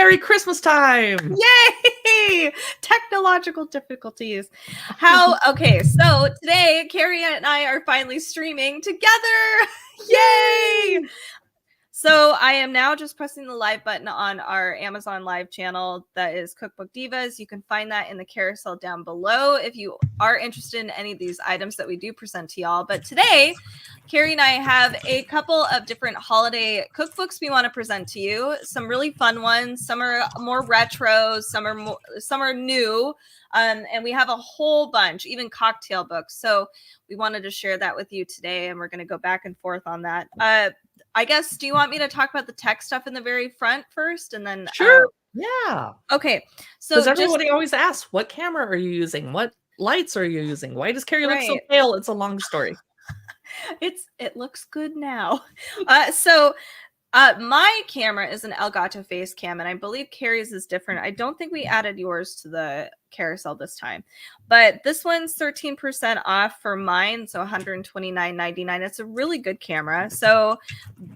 Merry Christmas time. Yay! Technological difficulties. Okay, so today Carrie and I are finally streaming together. Yay! So I am now just pressing the live button on our Amazon Live channel that is Cookbook Divas. You can find that in the carousel down below if you are interested in any of these items that we do present to y'all. But today, Carrie and I have a couple of different holiday cookbooks we want to present to you. Some really fun ones. Some are more retro. Some are new. And we have a whole bunch, even cocktail books. So we wanted to share that with you today, and we're going to go back and forth on that. I guess, do you want me to talk about the tech stuff in the very front first? And then Sure. Yeah. Okay. So because everybody always asks, what camera are you using? What lights are you using? Why does Carrie look so pale? It's a long story. It looks good now. My camera is an Elgato face cam, and I believe Carrie's is different. I don't think we added yours to the carousel this time, but this one's 13% off for mine, so $129.99. It's a really good camera, so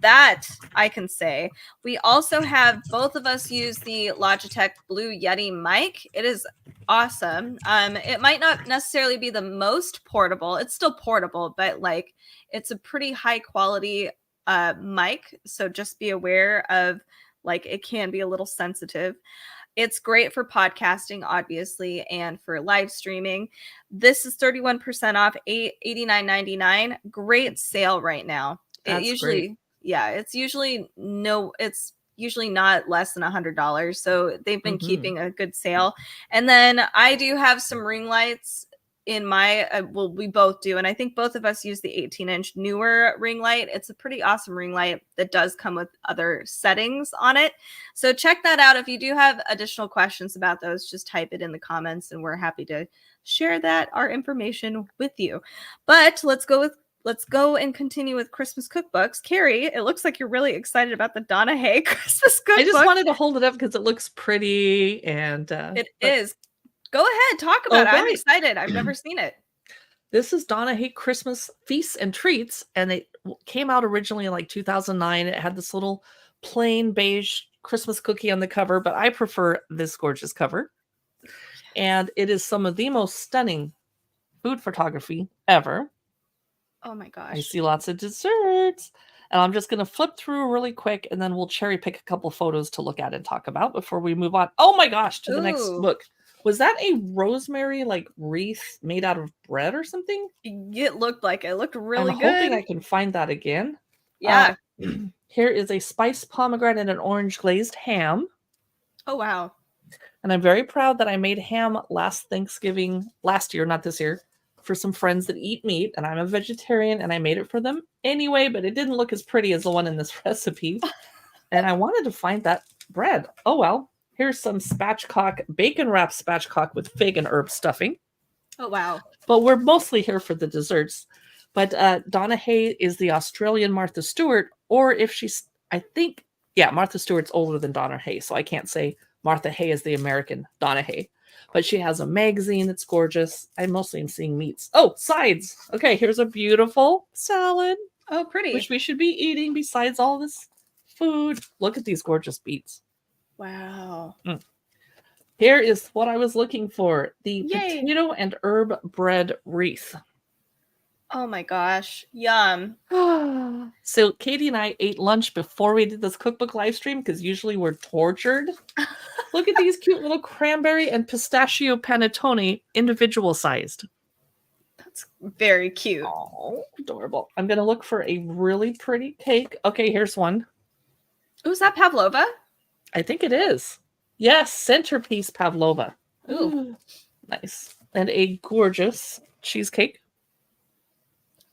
that I can say. We also have, both of us use the Logitech Blue Yeti mic. It is awesome. It might not necessarily be the most portable. It's still portable, but like it's a pretty high quality mic, so just be aware of, like, it can be a little sensitive. It's great for podcasting, obviously, and for live streaming. This is 31% off, $89.99. Great sale right now. It's usually not less than $100, so they've been keeping a good sale. And then I do have some ring lights in my we both do, and I think both of us use the 18-inch newer ring light. It's a pretty awesome ring light that does come with other settings on it, so check that out. If you do have additional questions about those, just type it in the comments and we're happy to share our information with you. But let's go and continue with Christmas cookbooks. Carrie, it looks like you're really excited about the Donna Hay Christmas cookbook. I just wanted to hold it up because it looks pretty, and it is. Go ahead, talk about it. I'm excited. I've never seen it. This is Donna Hay Christmas Feasts and Treats, and it came out originally in like 2009. It had this little plain beige Christmas cookie on the cover, but I prefer this gorgeous cover. And it is some of the most stunning food photography ever. Oh my gosh. I see lots of desserts. And I'm just going to flip through really quick, and then we'll cherry pick a couple photos to look at and talk about before we move on. Oh my gosh, to the next book. Was that a rosemary like wreath made out of bread or something? It looked like it. It looked really good. I'm hoping I can find that again. Yeah. Here is a spiced pomegranate and an orange glazed ham. Oh, wow. And I'm very proud that I made ham last year, not this year, for some friends that eat meat. And I'm a vegetarian, and I made it for them anyway, but it didn't look as pretty as the one in this recipe. And I wanted to find that bread. Oh, well. Here's some spatchcock, bacon wrapped spatchcock with fig and herb stuffing. Oh, wow. But we're mostly here for the desserts. But Donna Hay is the Australian Martha Stewart, or Martha Stewart's older than Donna Hay, so I can't say Martha Hay is the American Donna Hay. But she has a magazine that's gorgeous. I mostly am seeing meats. Oh, sides. Okay, here's a beautiful salad. Oh, pretty. Which we should be eating besides all this food. Look at these gorgeous beets. Wow. Here is what I was looking for. The potato and herb bread wreath. Oh my gosh. Yum. So Katie and I ate lunch before we did this cookbook live stream because usually we're tortured. Look at these cute little cranberry and pistachio panettone, individual sized. That's very cute. Oh, adorable. I'm going to look for a really pretty cake. Okay, here's one. Ooh, is that pavlova? I think it is. Yes, centerpiece pavlova. Ooh. Nice. And a gorgeous cheesecake.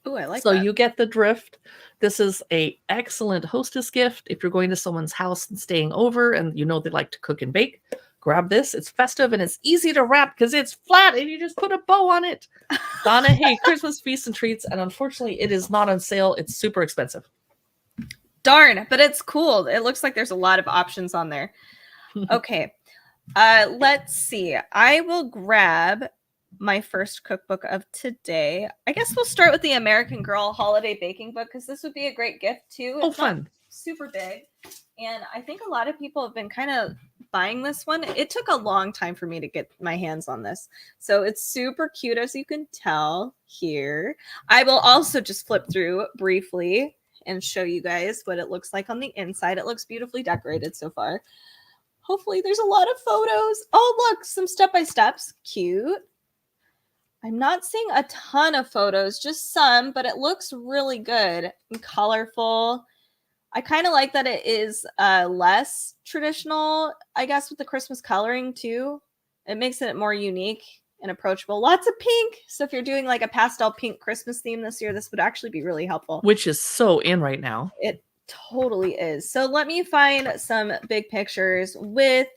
Ooh, I like that. So you get the drift. This is an excellent hostess gift. If you're going to someone's house and staying over and you know they like to cook and bake, grab this. It's festive and it's easy to wrap because it's flat and you just put a bow on it. Donna Hay Christmas Feasts and Treats. And unfortunately, it is not on sale. It's super expensive. Darn, but it's cool. It looks like there's a lot of options on there. Okay. Let's see. I will grab my first cookbook of today. I guess we'll start with the American Girl Holiday Baking Book because this would be a great gift too. It's fun. Super big. And I think a lot of people have been kind of buying this one. It took a long time for me to get my hands on this. So it's super cute, as you can tell here. I will also just flip through briefly and show you guys what it looks like on the inside. It looks beautifully decorated so far. Hopefully there's a lot of photos. Oh, look, some step-by-steps. Cute. I'm not seeing a ton of photos, just some, but it looks really good and colorful. I kind of like that it is less traditional, I guess, with the Christmas coloring too. It makes it more unique and approachable. Lots of pink. So if you're doing like a pastel pink Christmas theme this year, this would actually be really helpful. Which is so in right now. It totally is. So let me find some big pictures with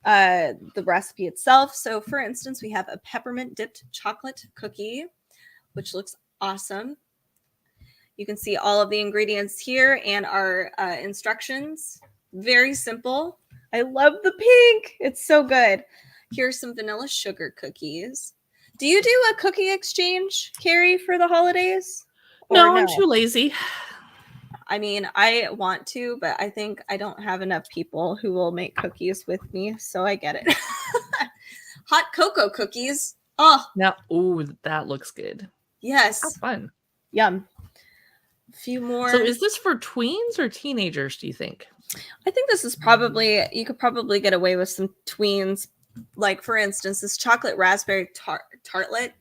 the recipe itself. So for instance, we have a peppermint dipped chocolate cookie, which looks awesome. You can see all of the ingredients here and our instructions. Very simple. I love the pink. It's so good. Here's some vanilla sugar cookies. Do you do a cookie exchange, Carrie, for the holidays? No, I'm too lazy. I mean, I want to, but I think I don't have enough people who will make cookies with me, so I get it. Hot cocoa cookies. Oh, now, ooh, that looks good. Yes. How fun. Yum. A few more. So is this for tweens or teenagers, do you think? I think this is probably, you could probably get away with some tweens. Like, for instance, this chocolate raspberry tartlet.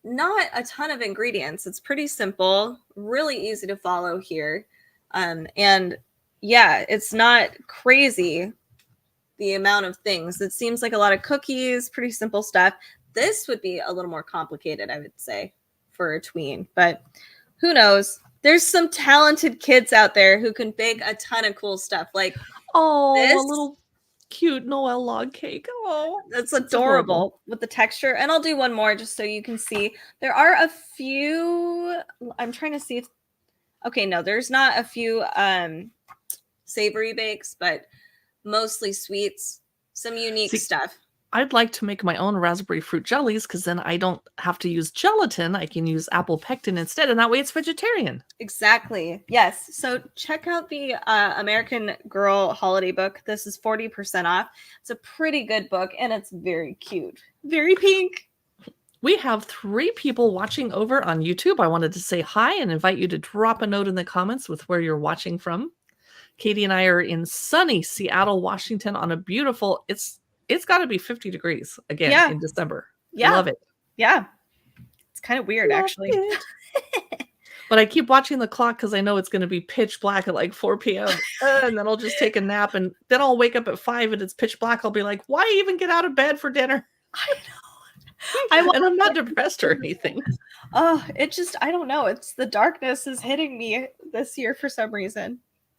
Not a ton of ingredients. It's pretty simple, really easy to follow here. And yeah, it's not crazy, the amount of things. It seems like a lot of cookies, pretty simple stuff. This would be a little more complicated, I would say, for a tween, but who knows? There's some talented kids out there who can bake a ton of cool stuff. Like, oh, this. A little cute Noel log cake. Oh, that's adorable with the texture. And I'll do one more just so you can see. There are a few. I'm trying to see if. Okay, no, there's not a few savory bakes, but mostly sweets. Some unique stuff. I'd like to make my own raspberry fruit jellies because then I don't have to use gelatin. I can use apple pectin instead, and that way it's vegetarian. Exactly. Yes. So check out the American Girl holiday book. This is 40% off. It's a pretty good book, and it's very cute. Very pink. We have 3 people watching over on YouTube. I wanted to say hi and invite you to drop a note in the comments with where you're watching from. Katie and I are in sunny Seattle, Washington on a beautiful, it's got to be 50 degrees again in December. Yeah. I love it. Yeah. It's kind of weird, actually. But I keep watching the clock because I know it's going to be pitch black at like 4 p.m. And then I'll just take a nap. And then I'll wake up at 5 and it's pitch black. I'll be like, why even get out of bed for dinner? I know. And I'm not depressed or anything. Oh, it just, I don't know. It's the darkness is hitting me this year for some reason.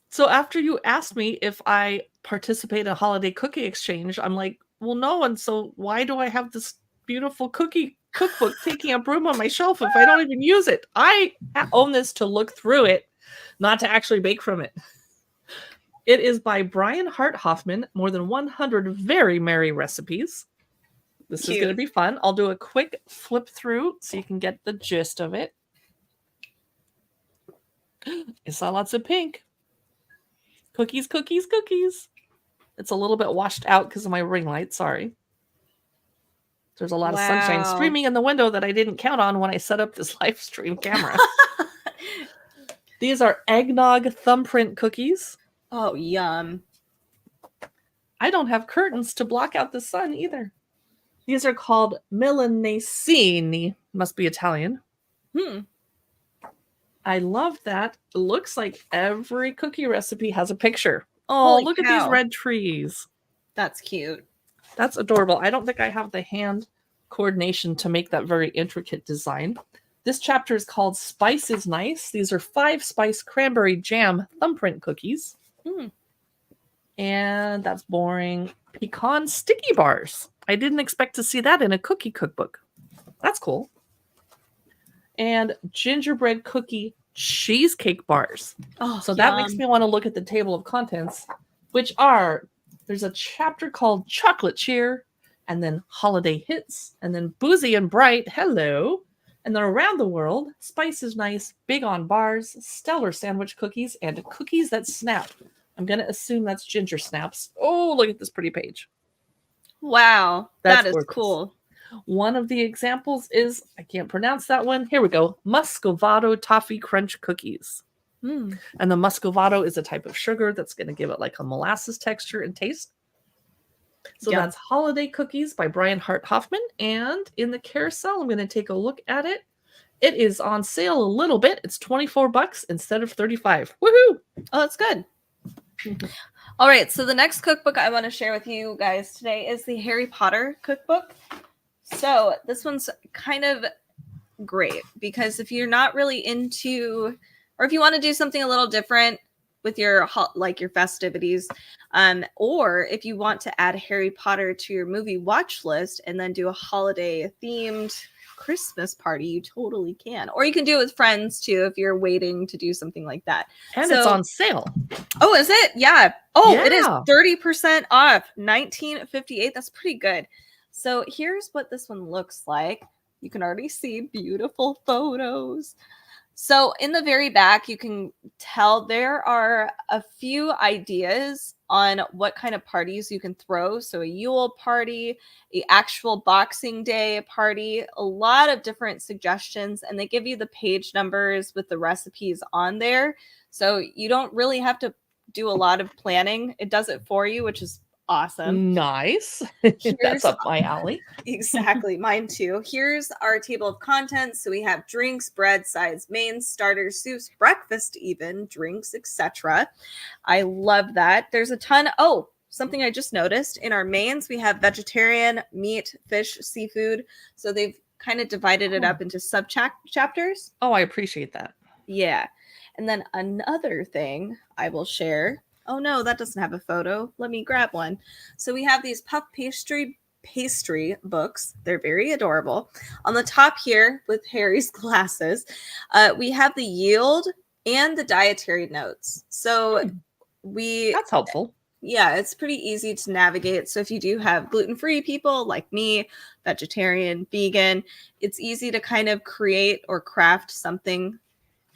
So after you asked me if I participate in a holiday cookie exchange, I'm like, well, no. And so why do I have this beautiful cookie cookbook taking up room on my shelf if I don't even use it? I own this to look through it, not to actually bake from it. It is by Brian Hart Hoffman, more than 100 very merry recipes. This is going to be fun. I'll do a quick flip through so you can get the gist of it. I saw lots of pink. Cookies, cookies, cookies. It's a little bit washed out because of my ring light. Sorry. There's a lot of sunshine streaming in the window that I didn't count on when I set up this live stream camera. These are eggnog thumbprint cookies. Oh, yum. I don't have curtains to block out the sun either. These are called Milanesini. Must be Italian. I love that. It looks like every cookie recipe has a picture. Oh, look at these red trees. That's cute. That's adorable. I don't think I have the hand coordination to make that very intricate design. This chapter is called Spice is Nice. These are 5-spice cranberry jam thumbprint cookies. And that's boring. Pecan sticky bars. I didn't expect to see that in a cookie cookbook. That's cool. And gingerbread cookie cheesecake bars. Oh, so that makes me want to look at the table of contents, which are, there's a chapter called Chocolate Cheer, and then Holiday Hits, and then Boozy and Bright, hello. And then Around the World, Spice is Nice, Big on Bars, Stellar Sandwich Cookies, and Cookies That Snap. I'm going to assume that's ginger snaps. Oh, look at this pretty page. Wow, That's that is gorgeous. cool. One of the examples is, I can't pronounce that one. Here we go. Muscovado Toffee Crunch Cookies. Mm. And the Muscovado is a type of sugar that's going to give it like a molasses texture and taste. So Yum. that's Holiday Cookies by Brian Hart Hoffman. And in the carousel, I'm going to take a look at it. It is on sale a little bit. It's $24 instead of $35. Woohoo! Oh, that's good. All right, so the next cookbook I want to share with you guys today is the Harry Potter cookbook. So this one's kind of great because if you're not really into, or if you want to do something a little different with your your festivities, or if you want to add Harry Potter to your movie watch list and then do a holiday themed Christmas party, you totally can. Or you can do it with friends too if you're waiting to do something like that. And it's on sale. Oh, is it? Yeah. Oh, Yeah. It is 30% off. $19.58. That's pretty good. So here's what this one looks like. You can already see beautiful photos. So in the very back, you can tell there are a few ideas on what kind of parties you can throw. So a Yule party, a actual Boxing Day party, a lot of different suggestions, and they give you the page numbers with the recipes on there. So you don't really have to do a lot of planning. It does it for you, which is awesome. Nice. That's up my alley. Exactly. Mine too. Here's our table of contents. So we have drinks, bread, sides, mains, starters, soups, breakfast, even drinks, etc. I love that. There's a ton. Oh, something I just noticed in our mains, we have vegetarian, meat, fish, seafood. So they've kind of divided it up into sub chapters. Oh, I appreciate that. Yeah. And then another thing I will share. Oh no, that doesn't have a photo. Let me grab one. So we have these puff pastry books. They're very adorable. On the top here with Harry's glasses, we have the yield and the dietary notes. So that's helpful. Yeah, it's pretty easy to navigate. So if you do have gluten-free people like me, vegetarian, vegan, it's easy to kind of create or craft something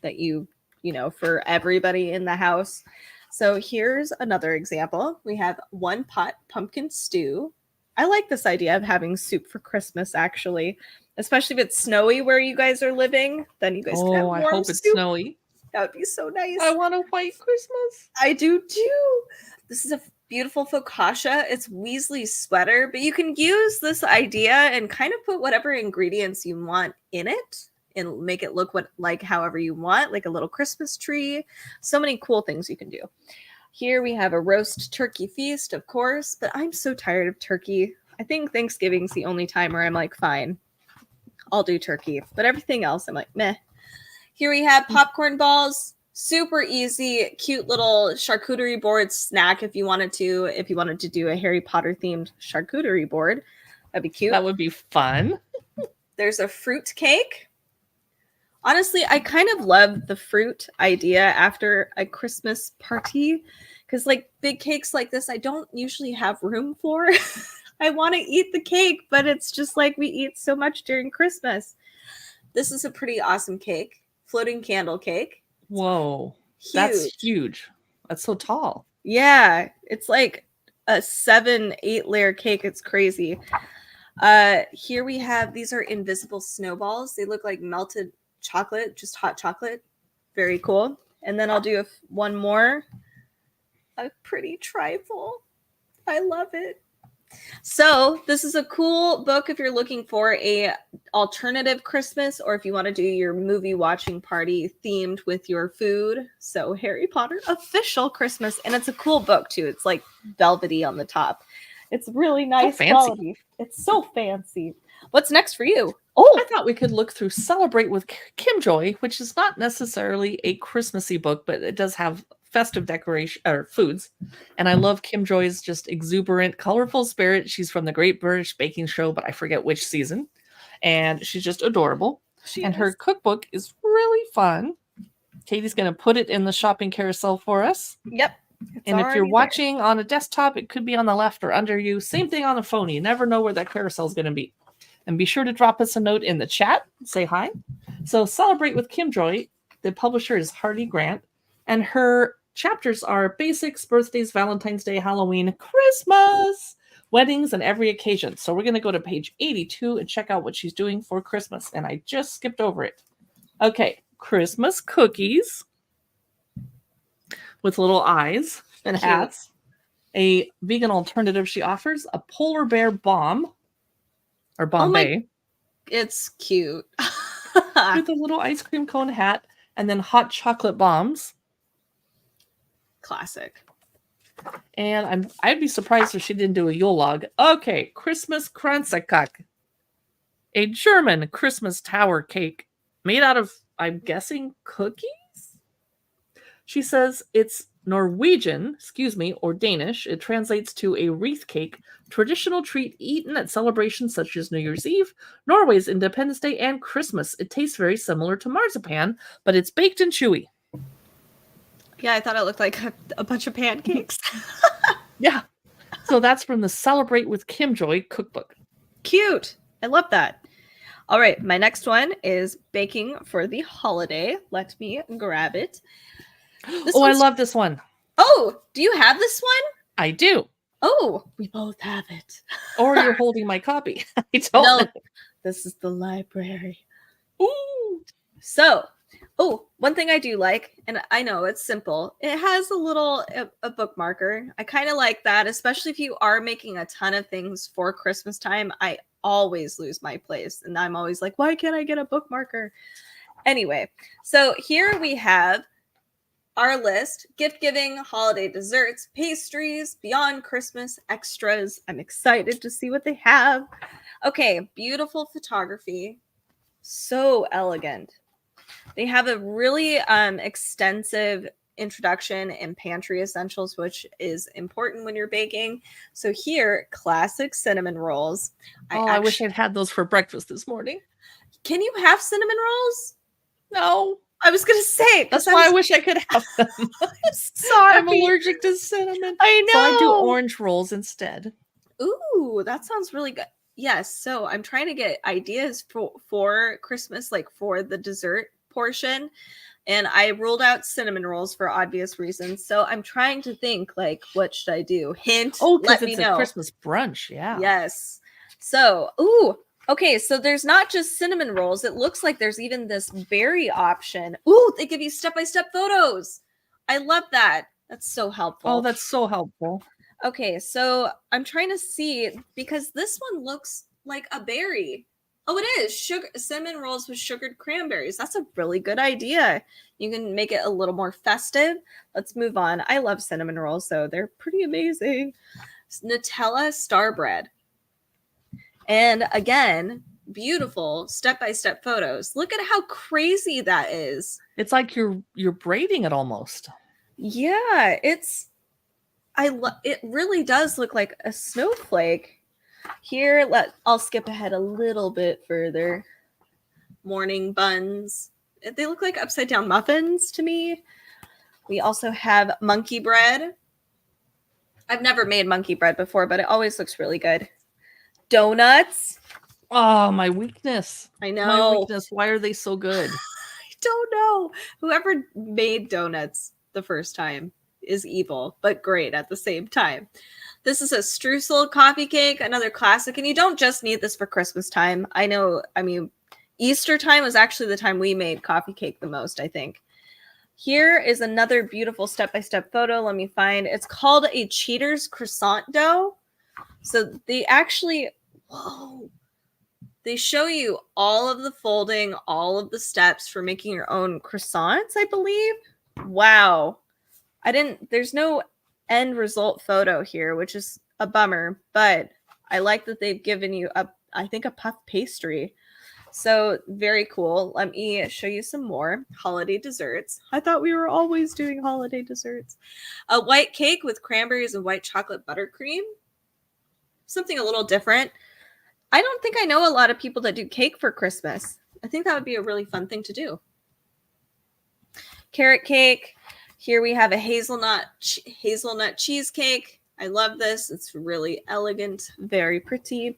that you know, for everybody in the house. So here's another example. We have one pot pumpkin stew. I like this idea of having soup for Christmas, actually, especially if it's snowy where you guys are living. Then you guys can have warm I hope it's soup. snowy. That would be so nice. I want a white Christmas. I do too. This is a beautiful focaccia. It's Weasley's sweater, but you can use this idea and kind of put whatever ingredients you want in it and make it look like however you want, like a little Christmas tree. So many cool things you can do. Here we have a roast turkey feast, of course, but I'm so tired of turkey. I think Thanksgiving's the only time where I'm like, fine, I'll do turkey. But everything else, I'm like, meh. Here we have popcorn balls. Super easy, cute little charcuterie board snack if you wanted to do a Harry Potter themed charcuterie board. That'd be cute. That would be fun. There's a fruit cake. Honestly, I kind of love the fruit idea after a Christmas party because like big cakes like this, I don't usually have room for. I want to eat the cake, but it's just like we eat so much during Christmas. This is a pretty awesome cake. Floating candle cake. Whoa. That's huge. That's so tall. Yeah. It's like a 7-8 layer cake. It's crazy. Here we have, these are invisible snowballs. They look like melted chocolate, just hot chocolate. Very cool. And then I'll do one more. A pretty trifle. I love it. So this is a cool book if you're looking for a alternative Christmas or if you want to do your movie watching party themed with your food. So Harry Potter official Christmas. And it's a cool book too. It's like velvety on the top. It's really nice quality. It's so fancy. What's next for you? Oh, I thought we could look through Celebrate with Kim Joy, which is not necessarily a Christmassy book, but it does have festive decoration or foods. And I love Kim Joy's just exuberant, colorful spirit. She's from the Great British Baking Show, but I forget which season. And she's just adorable. Her cookbook is really fun. Katie's going to put it in the shopping carousel for us. Yep. And if you're watching on a desktop, it could be on the left or under you. Same thing on the phone. You never know where that carousel is going to be. And be sure to drop us a note in the chat. Say hi. So Celebrate with Kim Joy. The publisher is Hardy Grant. And her chapters are basics, birthdays, Valentine's Day, Halloween, Christmas, weddings, and every occasion. So we're going to go to page 82 and check out what she's doing for Christmas. And I just skipped over it. Okay, Christmas cookies with little eyes and Cute. hats. A vegan alternative she offers, a polar bear bomb, or Bombay, It's cute. with a little ice cream cone hat, and then hot chocolate bombs. Classic. And I'd be surprised if she didn't do a Yule log. Okay, Christmas Kransekak, a German Christmas tower cake made out of, I'm guessing, cookies? She says it's Norwegian, or Danish. It translates to a wreath cake, traditional treat eaten at celebrations such as New Year's Eve, Norway's Independence Day, and Christmas. It tastes very similar to marzipan, but it's baked and chewy. Yeah, I thought it looked like a bunch of pancakes. Yeah. So that's from the Celebrate with Kim Joy cookbook. Cute. I love that. All right, my next one is baking for the holiday. Let me grab it. I love this one. Oh, do you have this one? I do. Oh, we both have it. Or you're holding my copy. I don't know. This is the library. Ooh. So, one thing I do like, and I know it's simple, it has a bookmarker. I kind of like that, especially if you are making a ton of things for Christmas time. I always lose my place, and I'm always like, why can't I get a bookmarker? Anyway, so here we have our list: gift giving, holiday desserts, pastries, beyond Christmas, extras. I'm excited to see what they have. Okay, beautiful photography. So elegant. They have a really extensive introduction and pantry essentials, which is important when you're baking. So here, classic cinnamon rolls. I wish I'd had those for breakfast this morning. Can you have cinnamon rolls? No. I was going to say. That's why I wish I could have them. I'm sorry. I'm allergic to cinnamon. I know. So I do orange rolls instead. Ooh, that sounds really good. Yes. So I'm trying to get ideas for Christmas, like for the dessert portion. And I ruled out cinnamon rolls for obvious reasons. So I'm trying to think, like, what should I do? Hint. Oh, because let me it's know. a Christmas brunch. Yeah. Yes. So, okay. So there's not just cinnamon rolls. It looks like there's even this berry option. Ooh, they give you step-by-step photos. I love that. That's so helpful. Oh, that's so helpful. Okay, so I'm trying to see, because this one looks like a berry. Oh, it is cinnamon rolls with sugared cranberries. That's a really good idea. You can make it a little more festive. Let's move on. I love cinnamon rolls, so they're pretty amazing. Nutella star bread. And again, beautiful step-by-step photos. Look at how crazy that is. It's like you're braiding it almost. Yeah, it really does look like a snowflake. Here, I'll skip ahead a little bit further. Morning buns. They look like upside down muffins to me. We also have monkey bread. I've never made monkey bread before, but it always looks really good. Donuts. Oh, my weakness. I know. My weakness. Why are they so good? I don't know. Whoever made donuts the first time is evil, but great at the same time. This is a streusel coffee cake, another classic. And you don't just need this for Christmas time. Easter time was actually the time we made coffee cake the most, I think. Here is another beautiful step-by-step photo. Let me find. It's called a Cheater's croissant dough. So they actually, they show you all of the folding, all of the steps for making your own croissants, I believe. Wow. There's no end result photo here, which is a bummer, but I like that they've given you a puff pastry. So very cool. Let me show you some more holiday desserts. I thought we were always doing holiday desserts. A white cake with cranberries and white chocolate buttercream. Something a little different. I don't think I know a lot of people that do cake for Christmas. I think that would be a really fun thing to do. Carrot cake. Here we have a hazelnut cheesecake. I love this. It's really elegant, very pretty.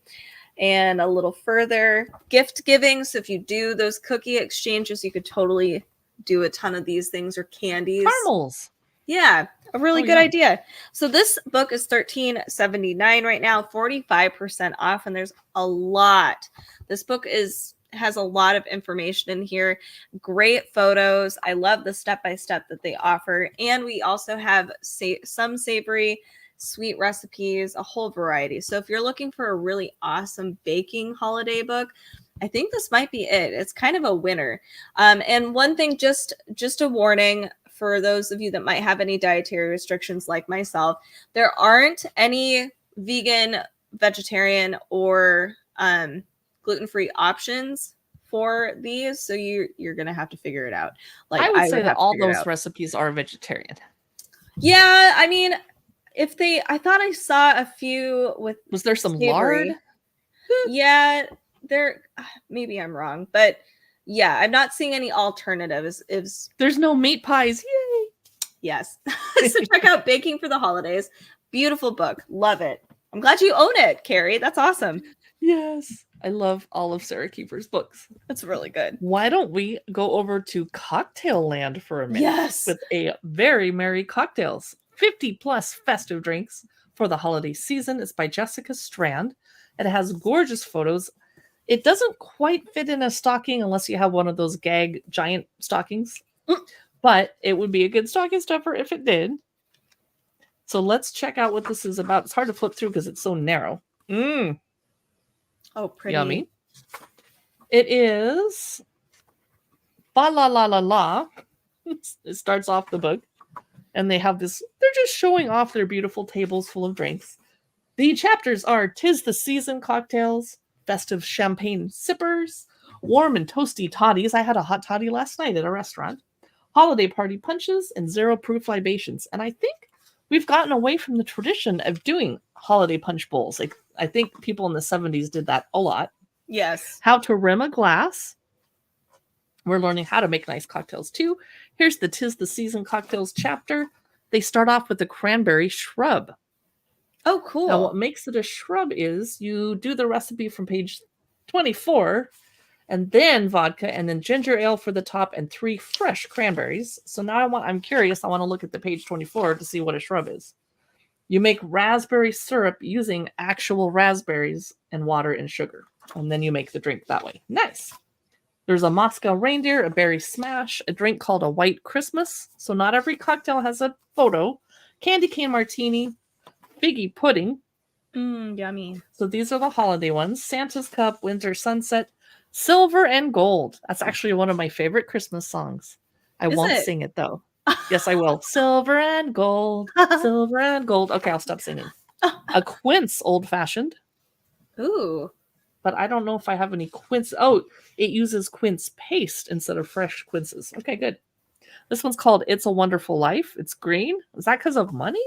And a little further, gift giving. So if you do those cookie exchanges, you could totally do a ton of these things, or candies. Caramels. Yeah, a really Oh, good yeah. idea. So this book is $13.79 right now, 45% off, and there's a lot. This book has a lot of information in here. Great photos. I love the step-by-step that they offer. And we also have some savory, sweet recipes, a whole variety. So if you're looking for a really awesome baking holiday book, I think this might be it. It's kind of a winner. And one thing, just a warning for those of you that might have any dietary restrictions like myself, there aren't any vegan, vegetarian, or gluten-free options for these. So you're gonna have to figure it out. Like I would I say would that have to all figure it those out. recipes are vegetarian. Yeah, I mean, I thought I saw a few with Was there some lard? savory. Yeah, there. Maybe I'm wrong, but yeah, I'm not seeing any alternatives. There's no meat pies. Yay! Yes. So check out Baking for the Holidays. Beautiful book. Love it. I'm glad you own it, Carrie. That's awesome. Yes. I love all of Sarah Keefer's books. It's really good. Why don't we go over to Cocktail Land for a minute Yes. with a very merry cocktails. 50 plus festive drinks for the holiday season. It's by Jessica Strand. It has gorgeous photos. It doesn't quite fit in a stocking unless you have one of those gag giant stockings, but it would be a good stocking stuffer if it did. So let's check out what this is about. It's hard to flip through because it's so narrow. Oh, pretty. Yummy. It is Ba La La La La. It starts off the book, and they have this. They're just showing off their beautiful tables full of drinks. The chapters are "'Tis the Season" cocktails, festive champagne sippers, warm and toasty toddies. I had a hot toddy last night at a restaurant. Holiday party punches and zero proof libations. And I think we've gotten away from the tradition of doing holiday punch bowls. Like I think people in the 70s did that a lot. Yes. How to rim a glass. We're learning how to make nice cocktails too. Here's the "'Tis the Season" cocktails chapter. They start off with the cranberry shrub. Oh, cool. Now, what makes it a shrub is you do the recipe from page 24, and then vodka, and then ginger ale for the top, and 3 fresh cranberries. So now I'm curious. I want to look at the page 24 to see what a shrub is. You make raspberry syrup using actual raspberries and water and sugar, and then you make the drink that way. Nice. There's a Moscow reindeer, a berry smash, a drink called a white Christmas. So not every cocktail has a photo. Candy cane martini, figgy pudding. Yummy. So these are the holiday ones. Santa's Cup, Winter Sunset, Silver and Gold. That's actually one of my favorite Christmas songs. I won't sing it though. Yes, I will. Silver and gold, silver and gold. Okay, I'll stop singing. A quince old fashioned. Ooh. But I don't know if I have any quince. Oh, it uses quince paste instead of fresh quinces. Okay, good. This one's called It's a Wonderful Life. It's green. Is that because of money?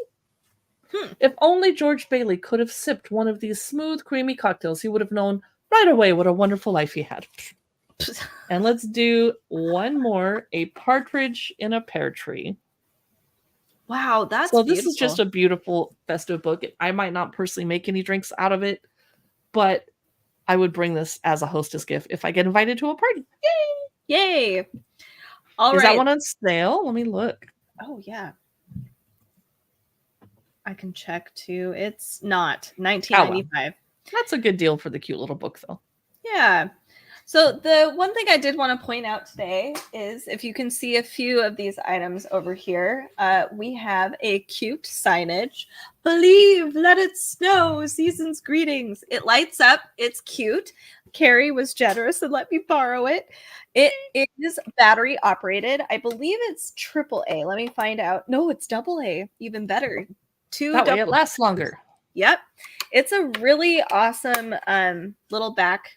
If only George Bailey could have sipped one of these smooth, creamy cocktails, he would have known right away what a wonderful life he had. And let's do one more, A Partridge in a Pear Tree. Wow, that's so this beautiful. is just a beautiful festive book. I might not personally make any drinks out of it, but I would bring this as a hostess gift if I get invited to a party. Yay! Yay! All right. Is that one on sale? Let me look. Oh, yeah. I can check too. It's not $19.95. well. That's a good deal for the cute little book, though. Yeah. So the one thing I did want to point out today is if you can see a few of these items over here, we have a cute signage. Believe, let it snow, season's greetings. It lights up. It's cute. Carrie was generous and let me borrow it. It is battery operated. I believe it's AAA. Let me find out. No, it's AA. Even better. That way it lasts longer. Yep. It's a really awesome little backdrop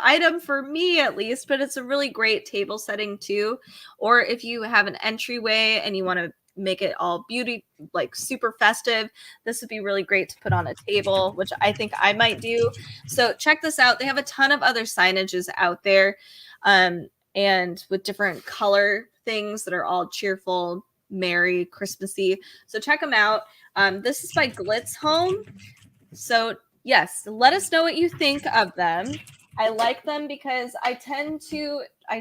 item for me at least, but it's a really great table setting too. Or if you have an entryway and you want to make it all beauty, like super festive, this would be really great to put on a table, which I think I might do. So check this out. They have a ton of other signages out there, and with different color things that are all cheerful, merry, Christmassy. So check them out. This is by Glitz Home. So yes, let us know what you think of them. I like them because I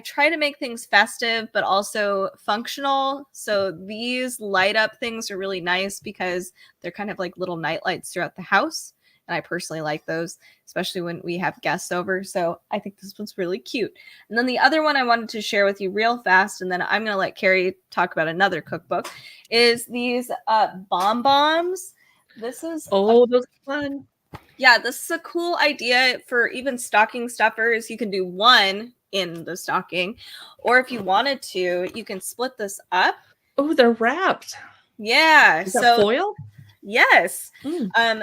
try to make things festive, but also functional. So these light up things are really nice because they're kind of like little night lights throughout the house. And I personally like those, especially when we have guests over. So I think this one's really cute. And then the other one I wanted to share with you real fast, and then I'm going to let Carrie talk about another cookbook, is these bomb bombs. This is those are fun. Yeah, this is a cool idea for even stocking stuffers. You can do one in the stocking, or if you wanted to, you can split this up. Oh, they're wrapped. Yeah. Is that foil? Yes.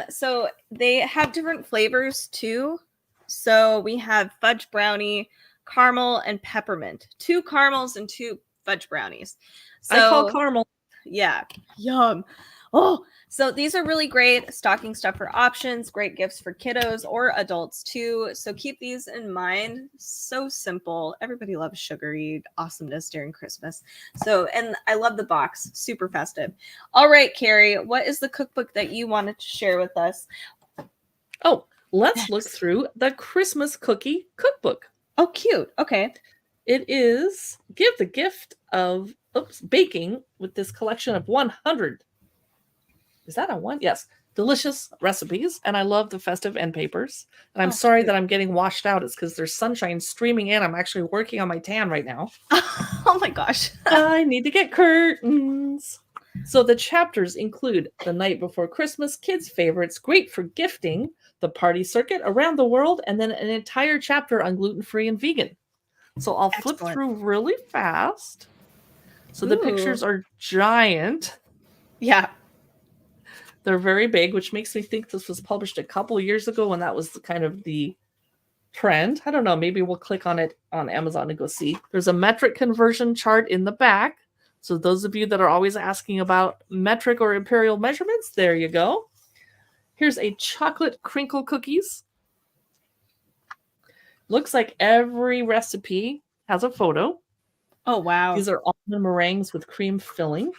So they have different flavors too. So we have fudge brownie, caramel, and peppermint. 2 caramels and 2 fudge brownies. So I call caramel. Yeah. Yum. Oh, so these are really great stocking stuffer options, great gifts for kiddos or adults too. So keep these in mind. So simple. Everybody loves sugary awesomeness during Christmas. So, and I love the box. Super festive. All right, Carrie, what is the cookbook that you wanted to share with us? Oh, let's look through the Christmas Cookie Cookbook. Oh, cute. Okay. It is Give the Gift of Baking with this collection of 100. Is that a one? Yes. Delicious recipes. And I love the festive end papers. And I'm sorry that I'm getting washed out. It's because there's sunshine streaming in. I'm actually working on my tan right now. Oh my gosh. I need to get curtains. So the chapters include The Night Before Christmas, Kids' Favorites, Great for Gifting, The Party Circuit, Around the World, and then an entire chapter on gluten-free and vegan. So I'll flip through really fast. So the pictures are giant. Yeah. They're very big, which makes me think this was published a couple years ago when that was kind of the trend. I don't know. Maybe we'll click on it on Amazon and go see. There's a metric conversion chart in the back. So those of you that are always asking about metric or imperial measurements, there you go. Here's a chocolate crinkle cookies. Looks like every recipe has a photo. Oh, wow. These are almond meringues with cream filling.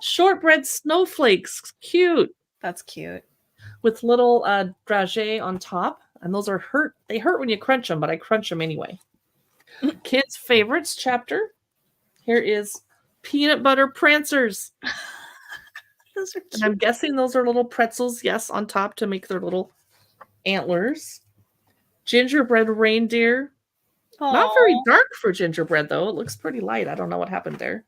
Shortbread snowflakes. Cute. That's cute. With little dragée on top. And those are they hurt when you crunch them, but I crunch them anyway. Kids' Favorites chapter. Here is peanut butter prancers. Those are cute. And I'm guessing those are little pretzels, yes, on top to make their little antlers. Gingerbread reindeer. Aww. Not very dark for gingerbread, though. It looks pretty light. I don't know what happened there.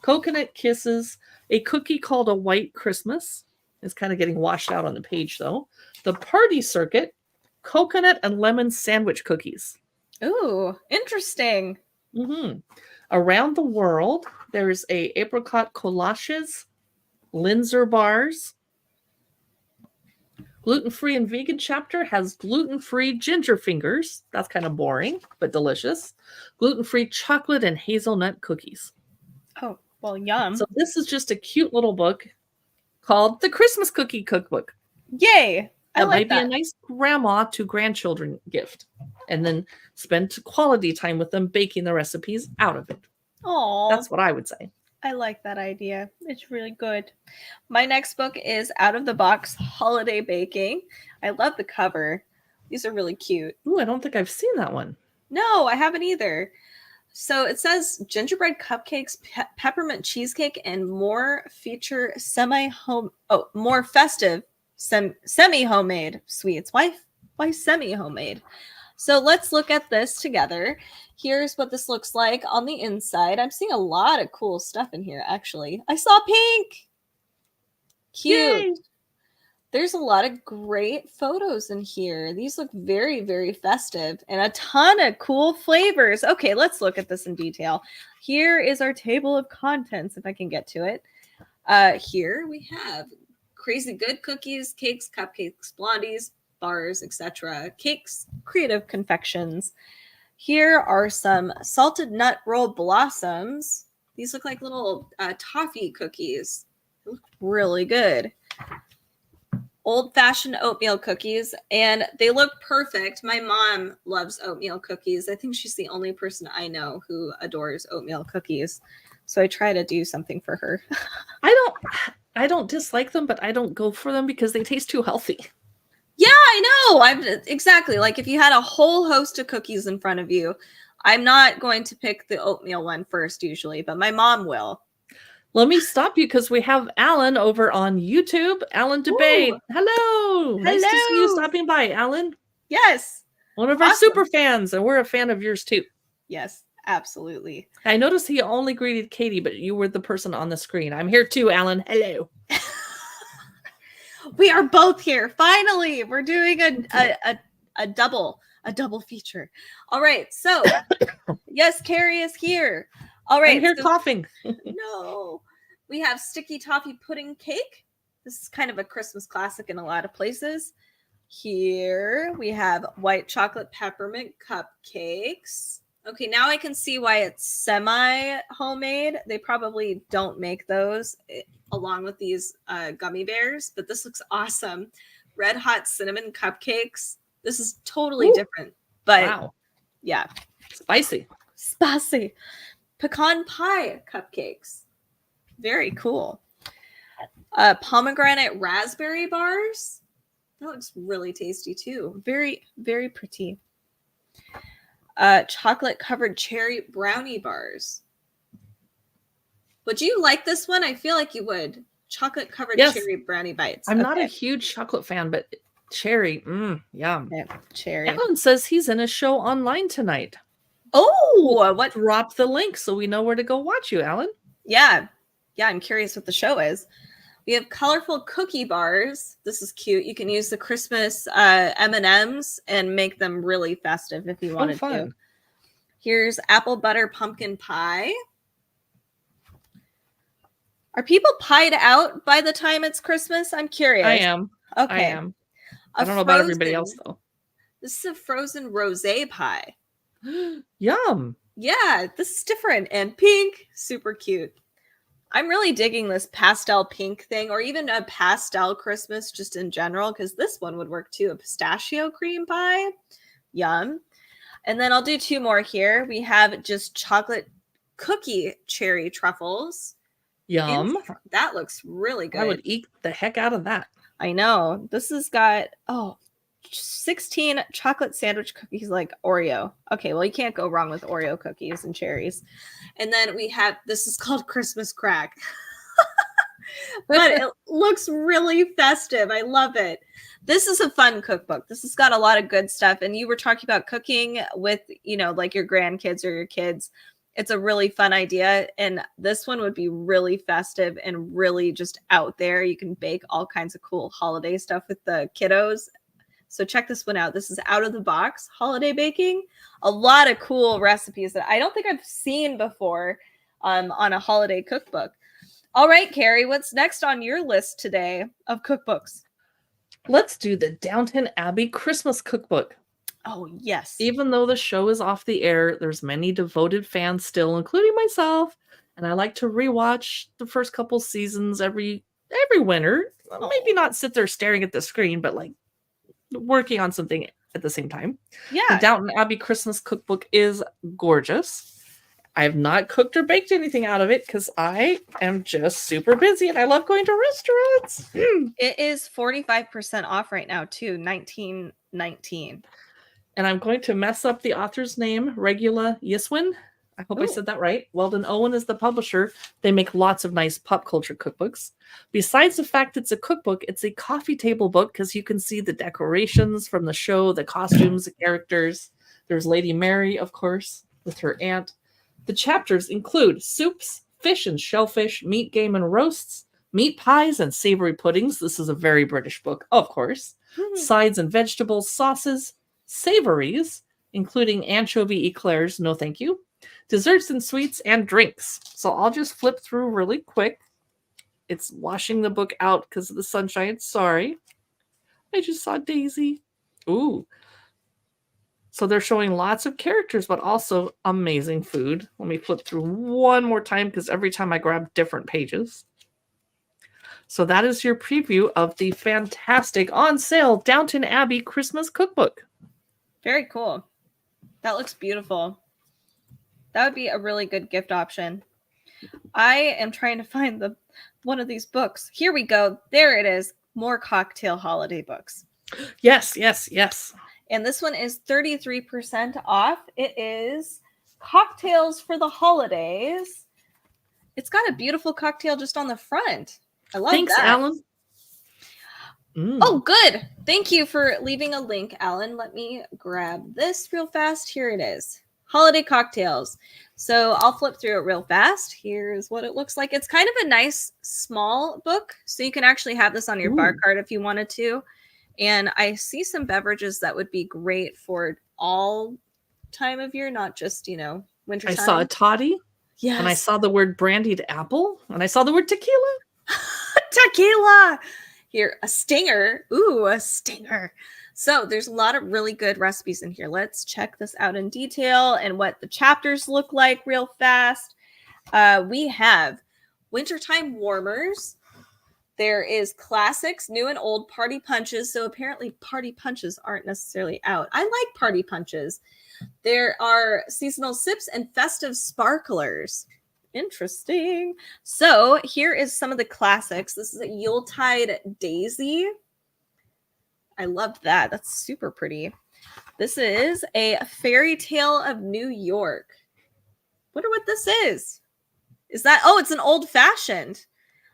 Coconut kisses. A cookie called a White Christmas. It's kind of getting washed out on the page, though. The Party Circuit. Coconut and lemon sandwich cookies. Ooh, interesting. Around the World, there's a apricot collages, Linzer bars. Gluten-free and vegan chapter has gluten-free ginger fingers. That's kind of boring, but delicious. Gluten-free chocolate and hazelnut cookies. Oh, well, yum. So this is just a cute little book called The Christmas Cookie Cookbook. Yay! That might be a nice grandma to grandchildren gift. And then spend quality time with them baking the recipes out of it. Oh, that's what I would say. I like that idea. It's really good. My next book is Out of the Box Holiday Baking. I love the cover. These are really cute. Ooh, I don't think I've seen that one. No, I haven't either. So it says gingerbread cupcakes, peppermint cheesecake, and more feature more festive semi-homemade sweets. Why semi-homemade? So let's look at this together. Here's what this looks like on the inside. I'm seeing a lot of cool stuff in here, actually. I saw pink. Cute. Yay. There's a lot of great photos in here. These look very, very festive and a ton of cool flavors. Okay, let's look at this in detail. Here is our table of contents, if I can get to it. Here we have crazy good cookies, cakes, cupcakes, blondies, bars, etc. Cakes, creative confections. Here are some salted nut roll blossoms. These look like little toffee cookies. They look really good. Old-fashioned oatmeal cookies, and they look perfect. My mom loves oatmeal cookies. I think she's the only person I know who adores oatmeal cookies. So I try to do something for her. I don't dislike them, but I don't go for them because they taste too healthy. Yeah, I I know. I'm exactly like if you had a whole host of cookies in front of you, I'm not going to pick the oatmeal one first usually, but my mom will. Let me stop you because we have Alan over on YouTube. Alan Debate. Ooh, Hello. Nice to see you hello. stopping by, Alan. Yes. One of our Awesome. super fans, and we're a fan of yours too. Yes, absolutely. I noticed he only greeted Katie, but you were the person on the screen. I'm here too, Alan. Hello. We are both here. Finally, we're doing a double feature. All right. So, yes, Carrie is here. All right. I'm here so, coughing. no. We have sticky toffee pudding cake. This is kind of a Christmas classic in a lot of places. Here we have white chocolate peppermint cupcakes. Okay, now I can see why it's semi-homemade. They probably don't make those along with these gummy bears, but this looks awesome. Red hot cinnamon cupcakes. This is totally different, but wow. Yeah. Spicy. Spicy. Pecan pie cupcakes. Very cool. Pomegranate raspberry bars. That looks really tasty too. Very, very pretty. Chocolate covered cherry brownie bars. Would you like this one? I feel like you would. Chocolate covered cherry brownie bites. I'm not a huge chocolate fan, but cherry, yum. Okay. Cherry. Alan says he's in a show online tonight. Oh, what? Drop the link so we know where to go watch you, Alan. Yeah. Yeah, I'm curious what the show is. We have colorful cookie bars. This is cute. You can use the Christmas M&Ms and make them really festive if you wanted to. Here's apple butter pumpkin pie. Are people pied out by the time it's Christmas? I'm curious. I am. Okay. I am. I don't know about everybody else, though. This is a frozen rosé pie. Yum. Yeah, this is different and pink. Super cute. I'm really digging this pastel pink thing, or even a pastel Christmas just in general, because this one would work too. A pistachio cream pie. Yum. And then I'll do two more here. We have just chocolate cookie cherry truffles. Yum. That looks really good. I would eat the heck out of that. I know. This has got, 16 chocolate sandwich cookies like Oreo. Okay, well, you can't go wrong with Oreo cookies and cherries. And then we have, this is called Christmas crack. But it looks really festive. I love it. This is a fun cookbook. This has got a lot of good stuff. And you were talking about cooking with, like your grandkids or your kids. It's a really fun idea. And this one would be really festive and really just out there. You can bake all kinds of cool holiday stuff with the kiddos. So check this one out. This is out of the box holiday baking. A lot of cool recipes that I don't think I've seen before on a holiday cookbook. All right, Carrie, what's next on your list today of cookbooks? Let's do the Downton Abbey Christmas Cookbook. Oh, yes. Even though the show is off the air, there's many devoted fans still, including myself, and I like to rewatch the first couple seasons every winter. Maybe not sit there staring at the screen, but like working on something at the same time. Yeah. The Downton Abbey Christmas Cookbook is gorgeous. I have not cooked or baked anything out of it because I am just super busy and I love going to restaurants. It is 45% off right now too, $19.19. And I'm going to mess up the author's name, Regula Yiswin. I hope I said that right. Weldon Owen is the publisher. They make lots of nice pop culture cookbooks. Besides the fact it's a cookbook, it's a coffee table book because you can see the decorations from the show, the costumes, the characters. There's Lady Mary, of course, with her aunt. The chapters include soups, fish and shellfish, meat, game, and roasts, meat pies and savory puddings. This is a very British book, of course. Sides and vegetables, sauces, savories, including anchovy eclairs, no thank you, desserts and sweets, and drinks. So I'll just flip through really quick. It's washing the book out because of the sunshine. Sorry. I just saw Daisy. Ooh. So they're showing lots of characters, but also amazing food. Let me flip through one more time because every time I grab different pages. So that is your preview of the fantastic on sale Downton Abbey Christmas Cookbook. Very cool. That looks beautiful. That would be a really good gift option. I am trying to find one of these books. Here we go. There it is. More cocktail holiday books. Yes, yes, yes. And this one is 33% off. It is cocktails for the holidays. It's got a beautiful cocktail just on the front. I love Thanks, that. Alan. Oh, good. Thank you for leaving a link, Alan. Let me grab this real fast. Here it is. Holiday cocktails. So I'll flip through it real fast. Here's what it looks like. It's kind of a nice small book. So you can actually have this on your bar card if you wanted to. And I see some beverages that would be great for all time of year, not just, winter I time. saw a toddy. Yes. And I saw the word brandied apple. And I saw the word tequila. Tequila. Here, a stinger. Ooh, a stinger. So there's a lot of really good recipes in here. Let's check this out in detail and what the chapters look like real fast. We have wintertime warmers. There is classics, new and old party punches. So apparently party punches aren't necessarily out. I like party punches. There are seasonal sips and festive sparklers. Interesting. So here is some of the classics. This is a Yuletide Daisy. I love that. That's super pretty. This is a Fairy Tale of New York. Wonder what this is. Is that, oh, it's an old fashioned,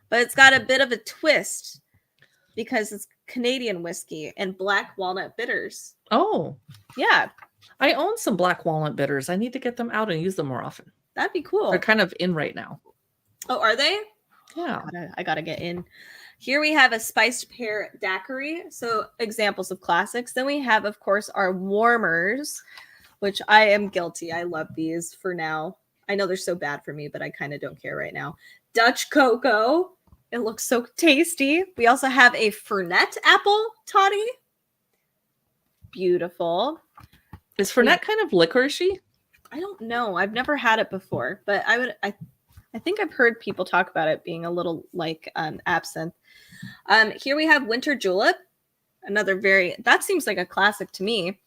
but it's got a bit of a twist because it's Canadian whiskey and black walnut bitters. Oh. Yeah. I own some black walnut bitters. I need to get them out and use them more often. That'd be cool. They're kind of in right now. Oh, are they? Yeah. I gotta get in. Here we have a spiced pear daiquiri. So examples of classics. Then we have, of course, our warmers, which I am guilty. I love these for now. I know they're so bad for me, but I kind of don't care right now. Dutch cocoa. It looks so tasty. We also have a Fernet apple toddy. Beautiful. Is Fernet kind of licoricey? I don't know. I've never had it before, but I think I've heard people talk about it being a little like absinthe. Here we have Winter Julep. That seems like a classic to me.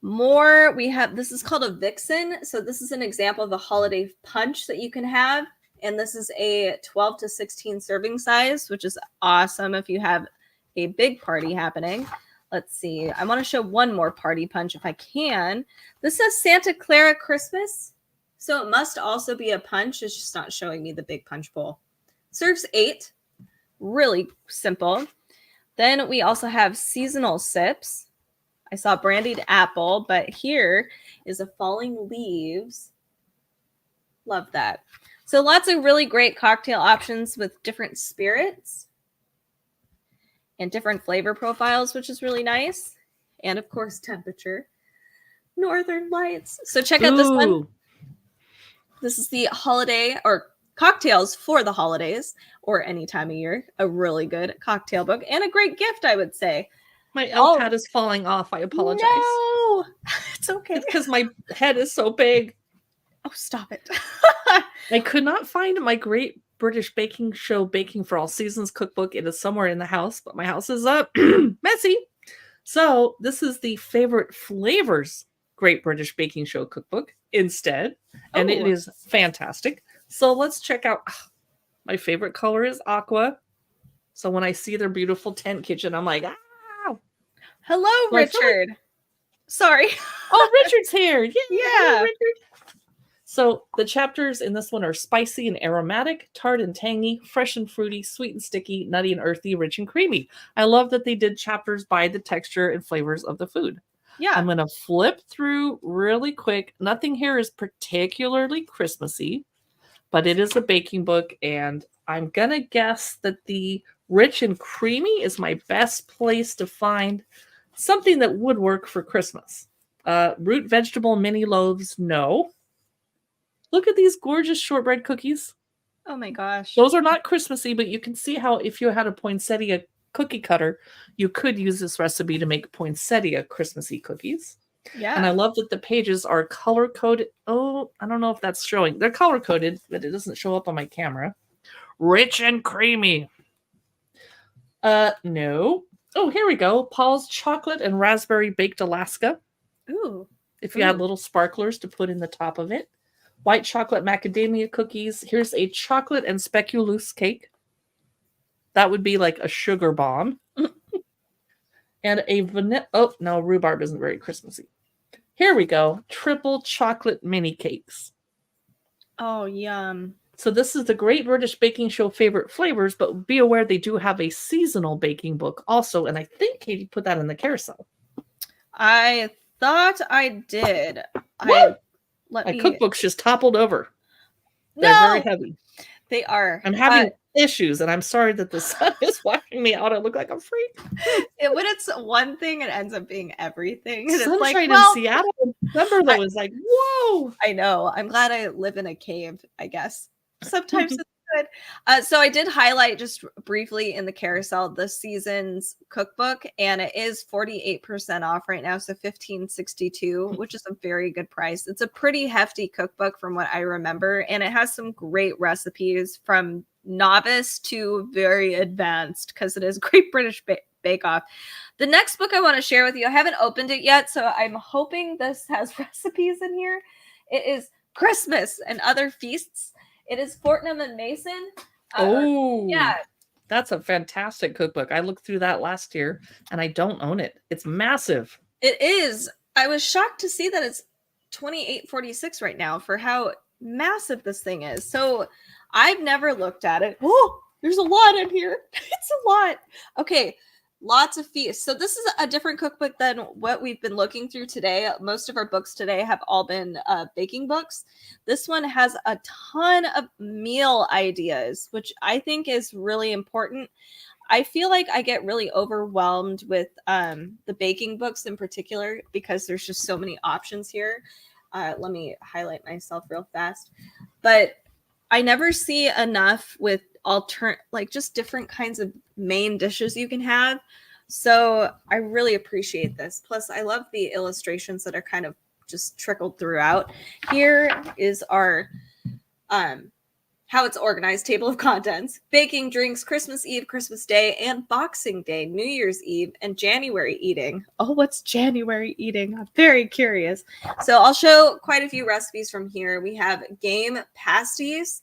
More, we have, this is called a Vixen. So this is an example of a holiday punch that you can have. And this is a 12 to 16 serving size, which is awesome if you have a big party happening. Let's see. I want to show one more party punch if I can. This says Santa Clara Christmas. So it must also be a punch. It's just not showing me the big punch bowl. Serves 8. Really simple. Then we also have seasonal sips. I saw brandied apple, but here is a falling leaves. Love that. So lots of really great cocktail options with different spirits and different flavor profiles, which is really nice. And of course, temperature. Northern Lights. So check out this one. This is the holiday or cocktails for the holidays or any time of year. A really good cocktail book and a great gift, I would say. My elf hat is falling off. I apologize. No, it's okay. It's because my head is so big. Oh, stop it. I could not find my Great British Baking Show Baking for All Seasons cookbook. It is somewhere in the house, but my house is messy. So this is the favorite flavors Great British Baking Show cookbook instead. And it is fantastic. So let's check out. My favorite color is aqua. So when I see their beautiful tent kitchen, I'm like, ah. Hello, Richard. Sorry. Oh, Richard's here. Yeah. Yeah. Richard. So the chapters in this one are spicy and aromatic, tart and tangy, fresh and fruity, sweet and sticky, nutty and earthy, rich and creamy. I love that they did chapters by the texture and flavors of the food. Yeah. I'm going to flip through really quick. Nothing here is particularly Christmassy, but it is a baking book, and I'm going to guess that the rich and creamy is my best place to find something that would work for Christmas. Root vegetable mini loaves, no. Look at these gorgeous shortbread cookies. Oh my gosh. Those are not Christmassy, but you can see how if you had a poinsettia cookie cutter, you could use this recipe to make poinsettia Christmassy cookies. Yeah. And I love that the pages are color-coded. Oh, I don't know if that's showing. They're color-coded, but it doesn't show up on my camera. Rich and creamy. No. Oh, here we go. Paul's chocolate and raspberry baked Alaska. Ooh. If you had little sparklers to put in the top of it. White chocolate macadamia cookies. Here's a chocolate and speculoos cake. That would be like a sugar bomb. and a vanilla. Oh, no, rhubarb isn't very Christmassy. Here we go. Triple chocolate mini cakes. Oh, yum. So this is the Great British Baking Show favorite flavors, but be aware they do have a seasonal baking book also, and I think Katie put that in the carousel. I thought I did. My Let me. cookbooks just toppled over. They're No, very heavy. they are. I'm having issues, and I'm sorry that the sun is washing me out. I look like a freak. When it's one thing, it ends up being everything. And it's like, Sunshine well, in Seattle in December, though, is like, whoa. I know. I'm glad I live in a cave, I guess. Sometimes it's good. So I did highlight just briefly in the carousel this season's cookbook, and it is 48% off right now, so $15.62, which is a very good price. It's a pretty hefty cookbook from what I remember, and it has some great recipes from novice to very advanced because it is Great British Bake Off. The next book I want to share with you, I haven't opened it yet, so I'm hoping this has recipes in here. It is Christmas and Other Feasts. It is Fortnum and Mason. Yeah. That's a fantastic cookbook. I looked through that last year, and I don't own it. It's massive. It is. I was shocked to see that it's $28.46 right now for how massive this thing is. So I've never looked at it. Oh, there's a lot in here. It's a lot. Okay. Lots of feasts. So this is a different cookbook than what we've been looking through today. Most of our books today have all been baking books. This one has a ton of meal ideas, which I think is really important. I feel like I get really overwhelmed with the baking books in particular because there's just so many options here. Let me highlight myself real fast. But I never see enough with like just different kinds of main dishes you can have. So I really appreciate this. Plus, I love the illustrations that are kind of just trickled throughout. Here is our how it's organized table of contents: baking, drinks, Christmas Eve, Christmas Day, and Boxing Day, New Year's Eve, and January eating. Oh, what's January eating? I'm very curious. So I'll show quite a few recipes from here. We have game pasties,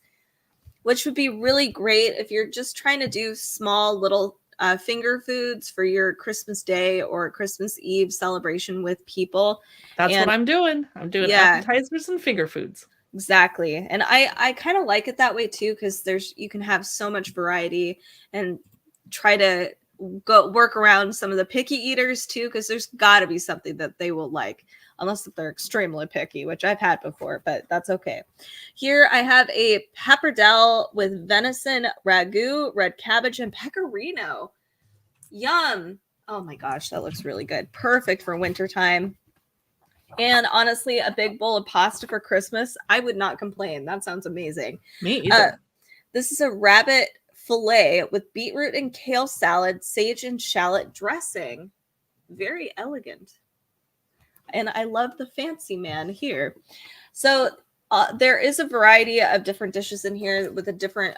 which would be really great if you're just trying to do small little finger foods for your Christmas Day or Christmas Eve celebration with people. That's what I'm doing. I'm doing appetizers and finger foods. Exactly. And I kind of like it that way too, because you can have so much variety and try to go work around some of the picky eaters too, because there's got to be something that they will like, unless they're extremely picky, which I've had before, but that's okay. Here I have a pappardelle with venison ragu, red cabbage, and pecorino. Yum. Oh my gosh, that looks really good. Perfect for wintertime. And honestly, a big bowl of pasta for Christmas, I would not complain. That sounds amazing. Me either. This is a rabbit fillet with beetroot and kale salad, sage and shallot dressing. Very elegant. And I love the fancy man here. So there is a variety of different dishes in here with different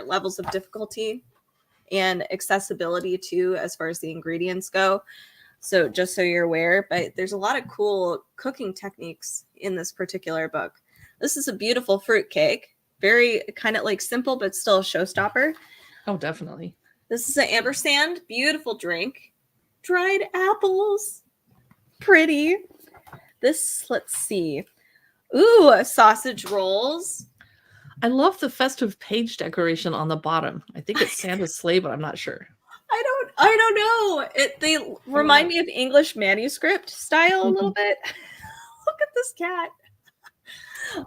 levels of difficulty and accessibility too, as far as the ingredients go. So just so you're aware, but there's a lot of cool cooking techniques in this particular book. This is a beautiful fruit cake. Very kind of like simple, but still a showstopper. Oh, definitely. This is an ampersand. Beautiful drink. Dried apples. Pretty. This, let's see. Ooh, sausage rolls. I love the festive page decoration on the bottom. I think it's Santa's sleigh, but I'm not sure. I don't know. They remind me of English manuscript style a little bit. Look at this cat.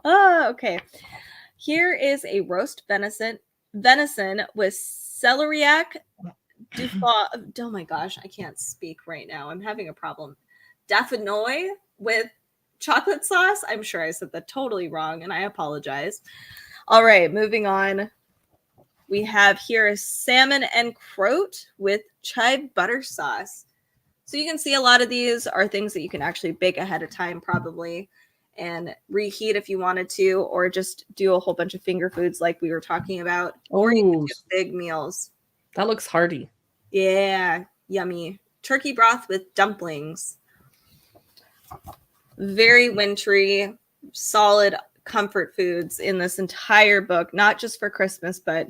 Oh, okay. Here is a roast venison with celeriac Dufaux. Oh my gosh, I can't speak right now. I'm having a problem. Dauphinois with chocolate sauce. I'm sure I said that totally wrong, and I apologize. All right, moving on. We have here a salmon and croûte with chive butter sauce. So you can see a lot of these are things that you can actually bake ahead of time probably and reheat if you wanted to, or just do a whole bunch of finger foods like we were talking about. Or you can do big meals. That looks hearty. Yeah, yummy. Turkey broth with dumplings. Very wintry, solid comfort foods in this entire book, not just for Christmas, but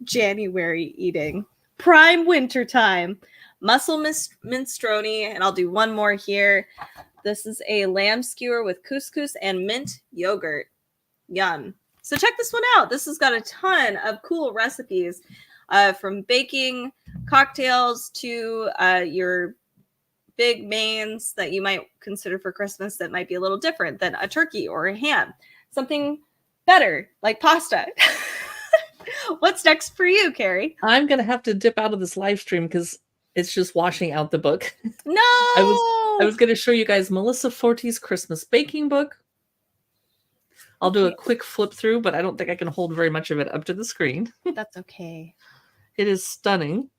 January eating. Prime winter time. mussel minestrone, and I'll do one more here. This is a lamb skewer with couscous and mint yogurt. Yum. So check this one out. This has got a ton of cool recipes, from baking cocktails to your big mains that you might consider for Christmas that might be a little different than a turkey or a ham. Something better, like pasta. What's next for you, Carrie? I'm going to have to dip out of this live stream because it's just washing out the book. No! I was going to show you guys Melissa Forte's Christmas baking book. I'll do a quick flip through, but I don't think I can hold very much of it up to the screen. That's okay. It is stunning.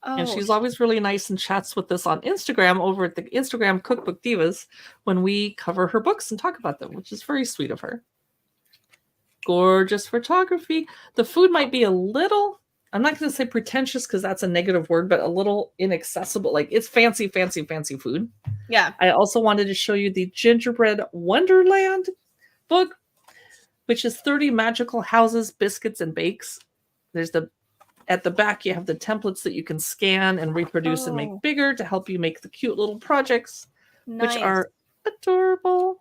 Oh. And she's always really nice and chats with us on Instagram over at the Instagram Cookbook Divas when we cover her books and talk about them, which is very sweet of her. Gorgeous photography. The food might be a little, I'm not going to say pretentious because that's a negative word, but a little inaccessible. Like it's fancy, fancy, fancy food. Yeah. I also wanted to show you the Gingerbread Wonderland book, which is 30 magical houses, biscuits, and bakes. There's at the back, you have the templates that you can scan and reproduce and make bigger to help you make the cute little projects, which are adorable.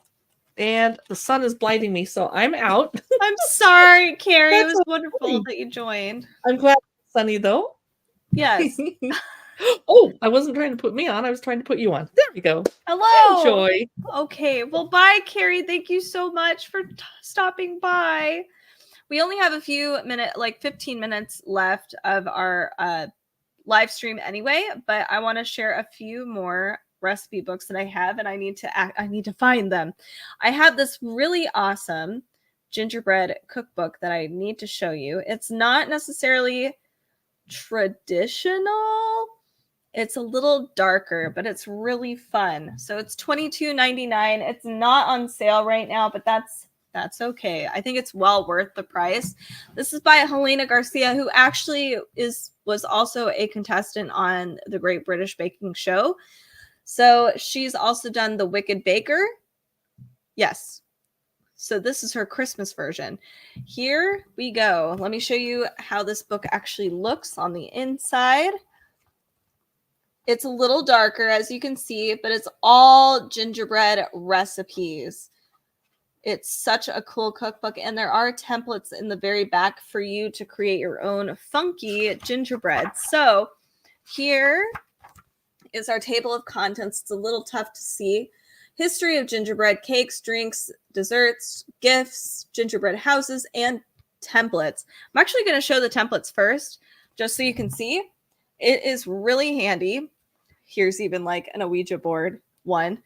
And the sun is blinding me, so I'm out. I'm sorry, Carrie. It was so wonderful funny that you joined. I'm glad it's sunny, though. Yes. Oh, I wasn't trying to put me on. I was trying to put you on. There we go. Hello. Enjoy. Okay. Well, bye, Carrie. Thank you so much for stopping by. We only have a few minutes, like 15 minutes left of our live stream anyway, but I want to share a few more recipe books that I have, and I need to find them. I have this really awesome gingerbread cookbook that I need to show you. It's not necessarily traditional. It's a little darker, but it's really fun. So it's $22.99. It's not on sale right now, but that's okay. I think it's well worth the price. This is by Helena Garcia, who actually was also a contestant on the Great British Baking Show. So she's also done The Wicked Baker. Yes. So this is her Christmas version. Here we go. Let me show you how this book actually looks on the inside. It's a little darker, as you can see, but it's all gingerbread recipes. It's such a cool cookbook, and there are templates in the very back for you to create your own funky gingerbread. So here is our table of contents. It's a little tough to see. History of gingerbread: cakes, drinks, desserts, gifts, gingerbread houses, and templates. I'm actually going to show the templates first, just so you can see. It is really handy. Here's even like an Ouija board one.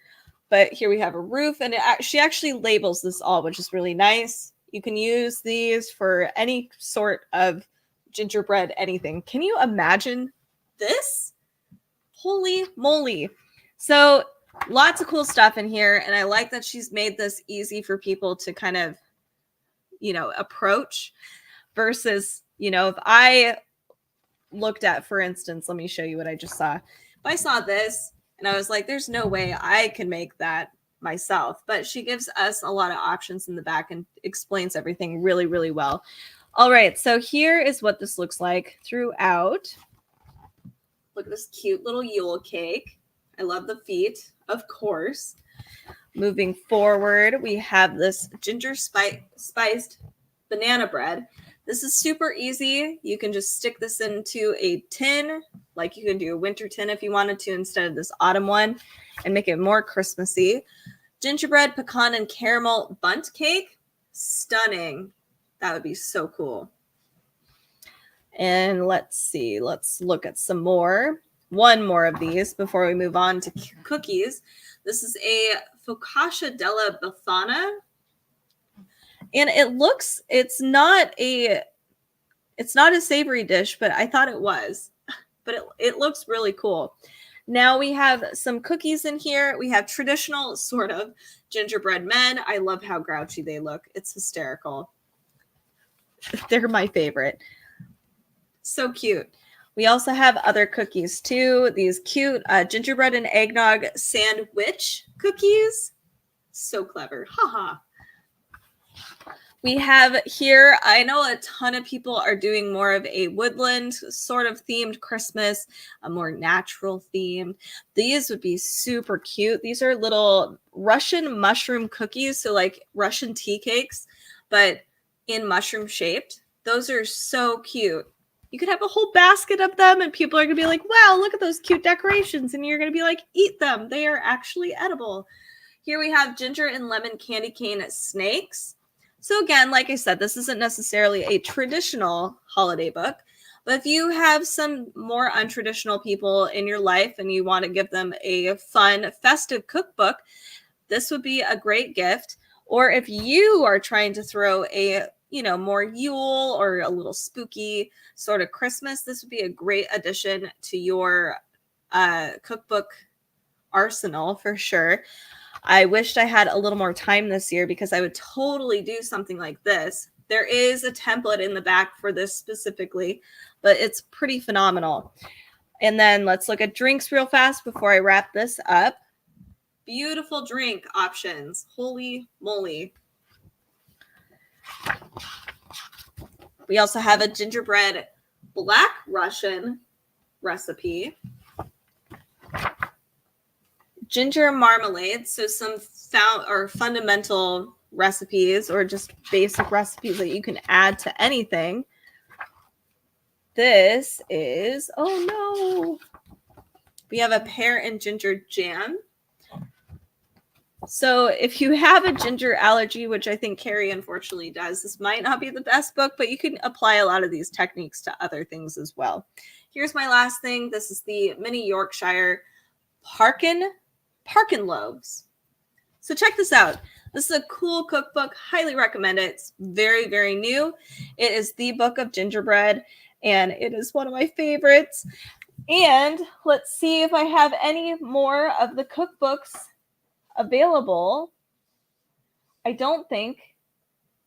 But here we have a roof, and she actually labels this all, which is really nice. You can use these for any sort of gingerbread anything. Can you imagine this? Holy moly. So lots of cool stuff in here, and I like that she's made this easy for people to kind of, approach versus, if I looked at, for instance, let me show you what I just saw. If I saw this and I was like, there's no way I can make that myself, but she gives us a lot of options in the back and explains everything really, really well. All right, so here is what this looks like throughout. Look at this cute little Yule cake. I love the feet, of course. Moving forward, we have this ginger spiced banana bread. This is super easy. You can just stick this into a tin, like you can do a winter tin if you wanted to instead of this autumn one, and make it more Christmassy. Gingerbread, pecan, and caramel bundt cake. Stunning. That would be so cool. And let's see. Let's look at some more. One more of these before we move on to cookies. This is a focaccia della Befana. And it's not a savory dish, but I thought it was. But it looks really cool. Now we have some cookies in here. We have traditional sort of gingerbread men. I love how grouchy they look. It's hysterical. They're my favorite. So cute. We also have other cookies too. These cute gingerbread and eggnog sandwich cookies. So clever. Haha. We have here, I know a ton of people are doing more of a woodland sort of themed Christmas, a more natural themed. These would be super cute. These are little Russian mushroom cookies, so like Russian tea cakes, but in mushroom shaped. Those are so cute. You could have a whole basket of them and people are going to be like, wow, look at those cute decorations. And you're going to be like, eat them. They are actually edible. Here we have ginger and lemon candy cane snakes. So again, like I said, this isn't necessarily a traditional holiday book, but if you have some more untraditional people in your life and you want to give them a fun, festive cookbook, this would be a great gift. Or if you are trying to throw a, more Yule or a little spooky sort of Christmas, this would be a great addition to your cookbook arsenal for sure. I wished I had a little more time this year because I would totally do something like this. There is a template in the back for this specifically, but it's pretty phenomenal. And then let's look at drinks real fast before I wrap this up. Beautiful drink options. Holy moly. We also have a gingerbread Black Russian recipe. Ginger marmalade, so some fundamental recipes or just basic recipes that you can add to anything. This is, oh no, we have a pear and ginger jam. So if you have a ginger allergy, which I think Carrie unfortunately does, this might not be the best book, but you can apply a lot of these techniques to other things as well. Here's my last thing. This is the Mini Yorkshire Parkin loaves. So check this out. This is a cool cookbook. Highly recommend it. It's very, very new. It is the Book of Gingerbread, and it is one of my favorites. And let's see if I have any more of the cookbooks available. I don't think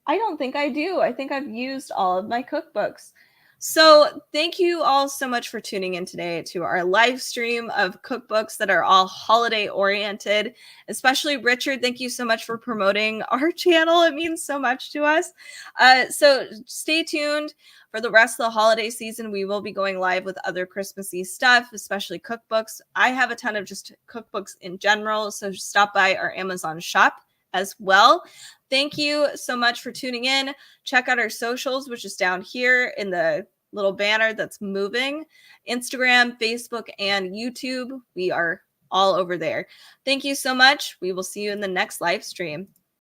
I do. I think I've used all of my cookbooks. So thank you all so much for tuning in today to our live stream of cookbooks that are all holiday oriented, especially Richard. Thank you so much for promoting our channel. It means so much to us. So stay tuned for the rest of the holiday season. We will be going live with other Christmassy stuff, especially cookbooks. I have a ton of just cookbooks in general. So stop by our Amazon shop as well. Thank you so much for tuning in. Check out our socials, which is down here in the little banner that's moving. Instagram, Facebook, and YouTube. We are all over there. Thank you so much. We will see you in the next live stream.